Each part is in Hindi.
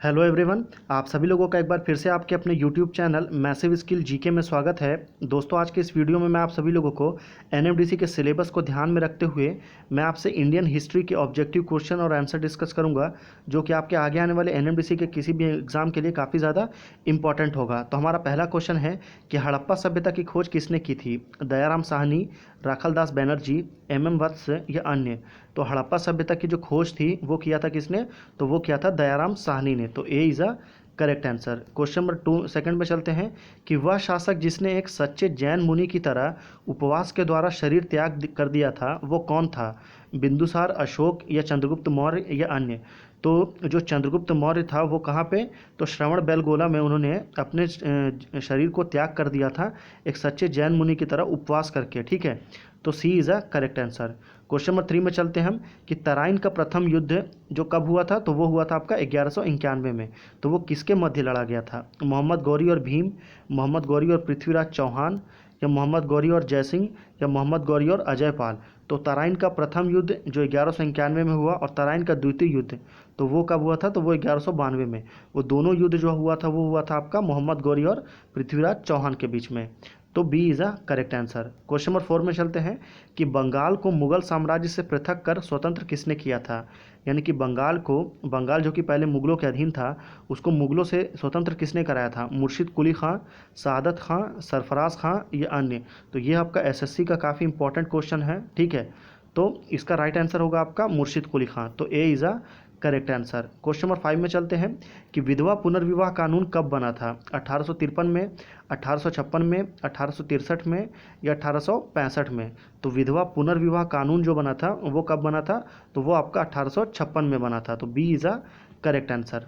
हेलो एवरीवन, आप सभी लोगों का एक बार फिर से आपके अपने YouTube channel massive skill GK में स्वागत है। दोस्तों, आज के इस वीडियो में मैं आप सभी लोगों को एनएमडीसी के सिलेबस को ध्यान में रखते हुए मैं आपसे इंडियन हिस्ट्री के ऑब्जेक्टिव क्वेश्चन और आंसर डिस्कस करूंगा, जो कि आपके आगे आने वाले एनएमडीसी के किसी भी एग्जाम के लिए काफ़ी ज़्यादा इंपॉर्टेंट होगा। तो हमारा पहला क्वेश्चन है कि हड़प्पा सभ्यता की खोज किसने की थी? दयाराम साहनी, राखालदास बैनर्जी, एम वत्स या अन्य? तो हड़प्पा सभ्यता की जो खोज थी वो किया था किसने? तो वो किया था दयाराम साहनी ने। तो A is a correct answer. Question number 2 second में चलते हैं कि वह शासक जिसने एक सच्चे जैन मुनि की तरह उपवास के द्वारा शरीर त्याग कर दिया था वो कौन था? बिंदुसार, अशोक या चंद्रगुप्त मौर्य या अन्य? तो जो चंद्रगुप्त मौर्य था वो कहाँ पे? तो श्रवण बेलगोला में उन्होंने अपने शरीर को त्याग कर दिया था एक सच्चे जैन मुनि की तरह उपवास करके। ठीक है, तो C is a correct answer. Question number 3 में चलते हैं हम कि तराइन का प्रथम युद्ध जो कब हुआ था? तो वो हुआ था आपका 1191 में। तो वो किसके मध्य लड़ा गया था? मोहम्मद गौरी और भीम, मोहम्मद गौरी और पृथ्वीराज चौहान, या मोहम्मद गौरी और जयसिंह, या मोहम्मद गौरी और अजय पाल? तो तराइन का प्रथम युद्ध जो 1191 में हुआ और तराइन का द्वितीय युद्ध तो वो कब हुआ था? तो वो 1192 में। वो दोनों युद्ध जो हुआ था वो हुआ था आपका मोहम्मद गौरी और पृथ्वीराज चौहान के बीच में। तो B is a correct answer. Question number 4 में चलते हैं कि बंगाल को मुगल साम्राज्य से पृथक कर स्वतंत्र किसने किया था? यानी कि बंगाल जो कि पहले मुगलों के अधीन था, उसको मुगलों से स्वतंत्र किसने कराया था? मुर्शिद कुली खां, सादत खां, सरफराज खां या अन्य? तो ये आपका एसएससी का काफ़ी इंपॉर्टेंट क्वेश्चन है। ठीक है, तो इसका राइट आंसर होगा आपका मुर्शिद कुली खां। तो A is a correct answer. Question number 5 में चलते हैं कि विधवा पुनर्विवाह कानून कब बना था? 1853 में, 1856 में, 1863 में या 1865 में? तो विधवा पुनर्विवाह कानून जो बना था वो कब बना था? तो वो आपका 1856 में बना था। तो B is a correct answer.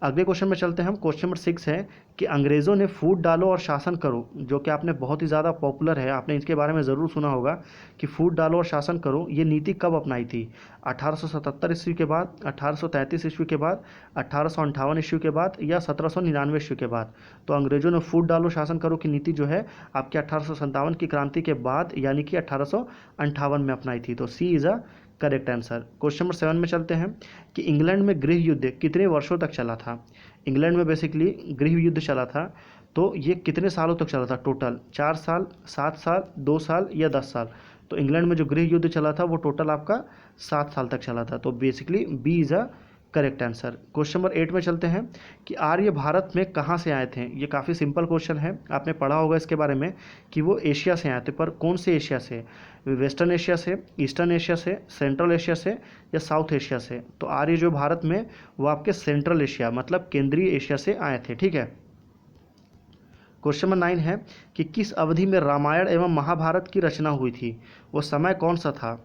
अगले क्वेश्चन में चलते हैं हम। क्वेश्चन नंबर 6 है कि अंग्रेज़ों ने फूट डालो और शासन करो, जो कि आपने बहुत ही ज़्यादा पॉपुलर है, आपने इसके बारे में ज़रूर सुना होगा कि फूट डालो और शासन करो, ये नीति कब अपनाई थी? 1877 ईस्वी के बाद, 1833 ईस्वी के बाद, 1858 ईस्वी के बाद या 1799 ईस्वी के बाद? तो अंग्रेज़ों ने फूट डालो शासन करो की नीति जो है आपके 1857 की क्रांति के बाद यानी कि 1858 में अपनाई थी। तो C is a correct answer. Question number 7 में चलते हैं कि इंग्लैंड में गृह युद्ध कितने वर्षों तक चला था? इंग्लैंड में बेसिकली गृह युद्ध चला था, तो ये कितने सालों तक चला था टोटल? 4 साल, 7 साल, 2 साल या 10 साल? तो इंग्लैंड में जो गृह युद्ध चला था वो टोटल आपका 7 साल तक चला था। तो basically B is a correct answer. Question number 8 में चलते हैं कि आर्य भारत में कहाँ से आए थे? ये काफ़ी सिंपल क्वेश्चन है, आपने पढ़ा होगा इसके बारे में कि वो एशिया से आए थे, पर कौन से एशिया से? वेस्टर्न एशिया से, ईस्टर्न एशिया से, सेंट्रल एशिया से या साउथ एशिया से? तो आर्य जो भारत में वो आपके सेंट्रल एशिया मतलब केंद्रीय एशिया से आए थे। ठीक है। क्वेश्चन नंबर 9 है कि किस अवधि में रामायण एवं महाभारत की रचना हुई थी? वो समय कौन सा था?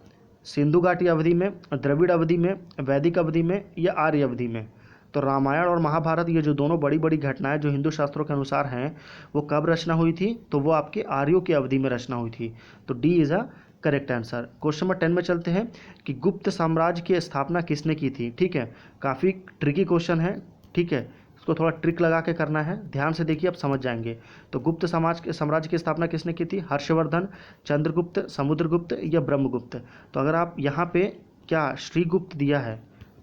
सिंधु घाटी अवधि में, द्रविड़ अवधि में, वैदिक अवधि में या आर्य अवधि में? तो रामायण और महाभारत ये जो दोनों बड़ी बड़ी घटनाएं जो हिंदू शास्त्रों के अनुसार हैं वो कब रचना हुई थी? तो वो आपके आर्यों की अवधि में रचना हुई थी। तो D is a correct answer. Question number 10 में चलते हैं कि गुप्त साम्राज्य की स्थापना किसने की थी? ठीक है, काफ़ी ट्रिकी क्वेश्चन है। ठीक है, इसको थोड़ा ट्रिक लगा के करना है, ध्यान से देखिए आप समझ जाएंगे। तो गुप्त साम्राज्य की स्थापना किसने की थी? हर्षवर्धन, चंद्रगुप्त, समुद्रगुप्त या ब्रह्मगुप्त? तो अगर आप यहाँ पे क्या श्रीगुप्त दिया है,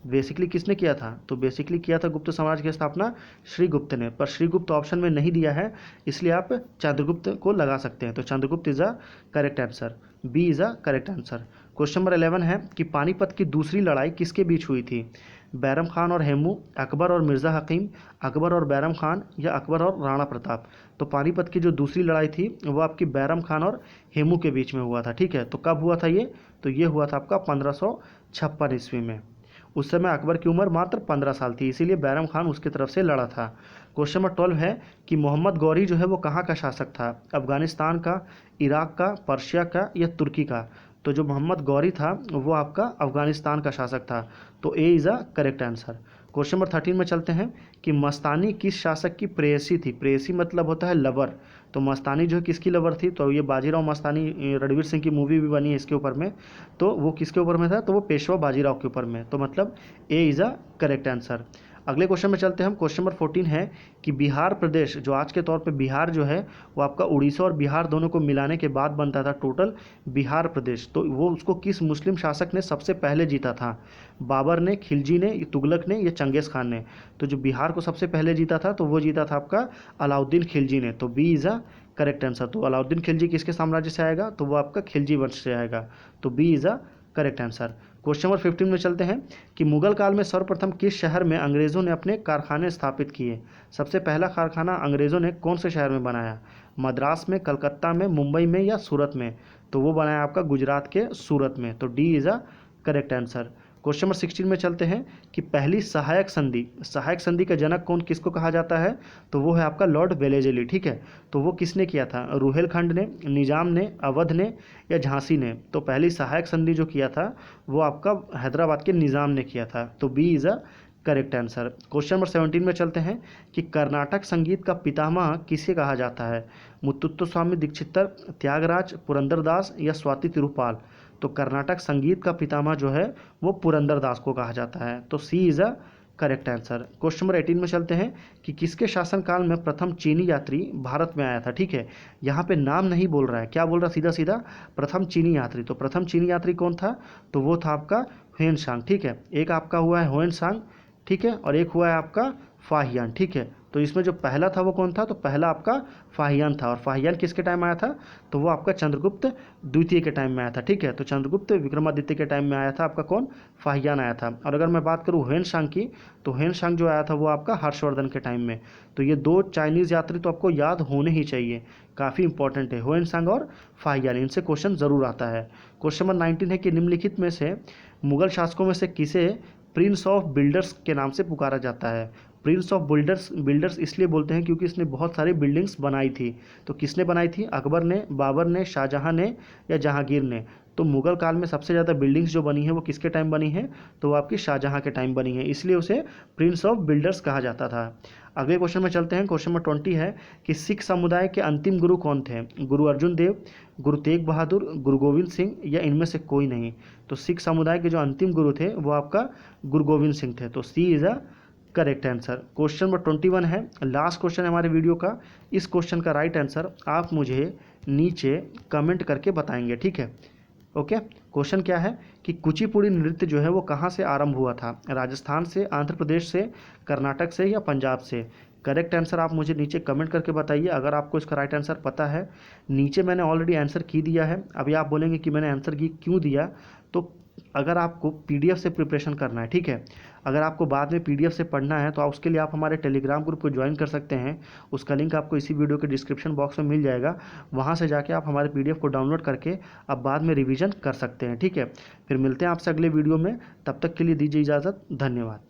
बेसिकली किसने किया था? तो बेसिकली किया था गुप्त साम्राज्य की स्थापना श्रीगुप्त ने, पर श्रीगुप्त ऑप्शन में नहीं दिया है, इसलिए आप चंद्रगुप्त को लगा सकते हैं। तो Chandragupta is a correct answer. B is a correct answer. Question number 11 है कि पानीपत की दूसरी लड़ाई किसके बीच हुई थी? बैरम खान और हेमू, अकबर और मिर्ज़ा हकीम, अकबर और बैरम खान या अकबर और राणा प्रताप? तो पानीपत की जो दूसरी लड़ाई थी वो आपकी बैरम खान और हेमू के बीच में हुआ था। ठीक है, तो कब हुआ था ये? तो ये हुआ था आपका 1556 ईस्वी में। उस समय अकबर की उम्र मात्र 15 साल थी, इसीलिए बैरम खान उसकी तरफ से लड़ा था। क्वेश्चन नंबर 12 है कि मोहम्मद गौरी जो है वो कहाँ का शासक था? अफगानिस्तान का, इराक का, पर्शिया का या तुर्की का? तो जो मोहम्मद गौरी था वो आपका अफगानिस्तान का शासक था। तो A is a correct answer. Question number 13 में चलते हैं कि मस्तानी किस शासक की प्रेयसी थी? प्रेयसी मतलब होता है लवर। तो मस्तानी जो है किसकी लवर थी? तो ये बाजीराव मस्तानी, रणवीर सिंह की मूवी भी बनी है इसके ऊपर में। तो वो किसके ऊपर में था? तो वो पेशवा बाजीराव के ऊपर में। तो मतलब A is a correct answer. अगले क्वेश्चन में चलते हैं हम। क्वेश्चन नंबर 14 है कि बिहार प्रदेश, जो आज के तौर पे बिहार जो है वो आपका उड़ीसा और बिहार दोनों को मिलाने के बाद बनता था टोटल बिहार प्रदेश, तो वो उसको किस मुस्लिम शासक ने सबसे पहले जीता था? बाबर ने, खिलजी ने, तुगलक ने या चंगेज़ खान ने? तो जो बिहार को सबसे पहले जीता था तो वो जीता था आपका अलाउद्दीन खिलजी ने। तो B is a correct answer. तो अलाउद्दीन खिलजी किसके साम्राज्य से आएगा? तो वो आपका खिलजी वंश से आएगा। तो B is a correct answer. Question number 15 में चलते हैं कि मुगल काल में सर्वप्रथम किस शहर में अंग्रेज़ों ने अपने कारखाने स्थापित किए? सबसे पहला कारखाना अंग्रेज़ों ने कौन से शहर में बनाया? मद्रास में, कलकत्ता में, मुंबई में या सूरत में? तो वो बनाया आपका गुजरात के सूरत में। तो D is a correct answer. Question number 16 में चलते हैं कि पहली सहायक संधि का जनक कौन किसको कहा जाता है? तो वो है आपका लॉर्ड वेलेजली। ठीक है, तो वो किसने किया था? रुहेलखंड ने, निजाम ने, अवध ने या झांसी ने? तो पहली सहायक संधि जो किया था वो आपका हैदराबाद के निजाम ने किया था। तो B is a correct answer. Question number 17 में चलते हैं कि कर्नाटक संगीत का पितामह किसे कहा जाता है? मुत्तुस्वामी दीक्षितर, त्यागराज, पुरंदरदास या स्वाति तिरुपाल? तो कर्नाटक संगीत का पितामह जो है वो पुरंदरदास को कहा जाता है। तो C is a correct answer. Question number 18 में चलते हैं कि किसके शासनकाल में प्रथम चीनी यात्री भारत में आया था? ठीक है, यहाँ पे नाम नहीं बोल रहा है, क्या बोल रहा है? सीधा सीधा प्रथम चीनी यात्री। तो प्रथम चीनी यात्री कौन था? तो वो था आपका ह्वेनसांग। ठीक है, एक आपका हुआ है ह्वेनसांग, ठीक है, और एक हुआ है आपका फाहियान। ठीक है, तो इसमें जो पहला था वो कौन था? तो पहला आपका फाहियान था। और फाहियान किसके टाइम आया था? तो वो आपका चंद्रगुप्त द्वितीय के टाइम में आया था। ठीक है, तो चंद्रगुप्त विक्रमादित्य के टाइम में आया था आपका कौन? फाहियान आया था। और अगर मैं बात करूँ ह्वेनसांग की, तो ह्वेनसांग जो आया था वो आपका हर्षवर्धन के टाइम में। तो ये दो चाइनीज़ यात्री तो आपको याद होने ही चाहिए, काफ़ी इंपॉर्टेंट है, ह्वेनसांग और फाहियान, इनसे क्वेश्चन ज़रूर आता है। क्वेश्चन नंबर 19 है कि निम्नलिखित में से मुगल शासकों में से किसे प्रिंस ऑफ बिल्डर्स के नाम से पुकारा जाता है? प्रिंस ऑफ बिल्डर्स इसलिए बोलते हैं क्योंकि इसने बहुत सारी बिल्डिंग्स बनाई थी। तो किसने बनाई थी? अकबर ने, बाबर ने, शाहजहां ने या जहांगीर ने? तो मुगल काल में सबसे ज़्यादा बिल्डिंग्स जो बनी है वो किसके टाइम बनी है? तो वो आपकी शाहजहां के टाइम बनी है, इसलिए उसे प्रिंस ऑफ बिल्डर्स कहा जाता था। अगले क्वेश्चन में चलते हैं। क्वेश्चन नंबर 20 है कि सिख समुदाय के अंतिम गुरु कौन थे? गुरु अर्जुन देव, गुरु तेग बहादुर, गुरु गोविंद सिंह या इनमें से कोई नहीं? तो सिख समुदाय के जो अंतिम गुरु थे वो आपका गुरु गोविंद सिंह थे। तो C is a correct answer. Question number 21 है, लास्ट क्वेश्चन है हमारे वीडियो का। इस क्वेश्चन का राइट आंसर आप मुझे नीचे कमेंट करके बताएंगे। ठीक है, ओके। क्वेश्चन क्या है कि कुचिपुड़ी नृत्य जो है वो कहाँ से आरंभ हुआ था? राजस्थान से, आंध्र प्रदेश से, कर्नाटक से या पंजाब से? करेक्ट आंसर आप मुझे नीचे कमेंट करके बताइए अगर आपको इसका राइट आंसर पता है। नीचे मैंने ऑलरेडी आंसर की दिया है। अभी आप बोलेंगे कि मैंने आंसर की क्यों दिया, तो अगर आपको पीडीएफ से प्रिपरेशन करना है, ठीक है, अगर आपको बाद में पीडीएफ से पढ़ना है तो उसके लिए आप हमारे टेलीग्राम ग्रुप को ज्वाइन कर सकते हैं। उसका लिंक आपको इसी वीडियो के डिस्क्रिप्शन बॉक्स में मिल जाएगा। वहाँ से जाके आप हमारे पीडीएफ को डाउनलोड करके आप बाद में रिवीजन कर सकते हैं। ठीक है, फिर मिलते हैं आपसे अगले वीडियो में, तब तक के लिए दीजिए इजाज़त। धन्यवाद।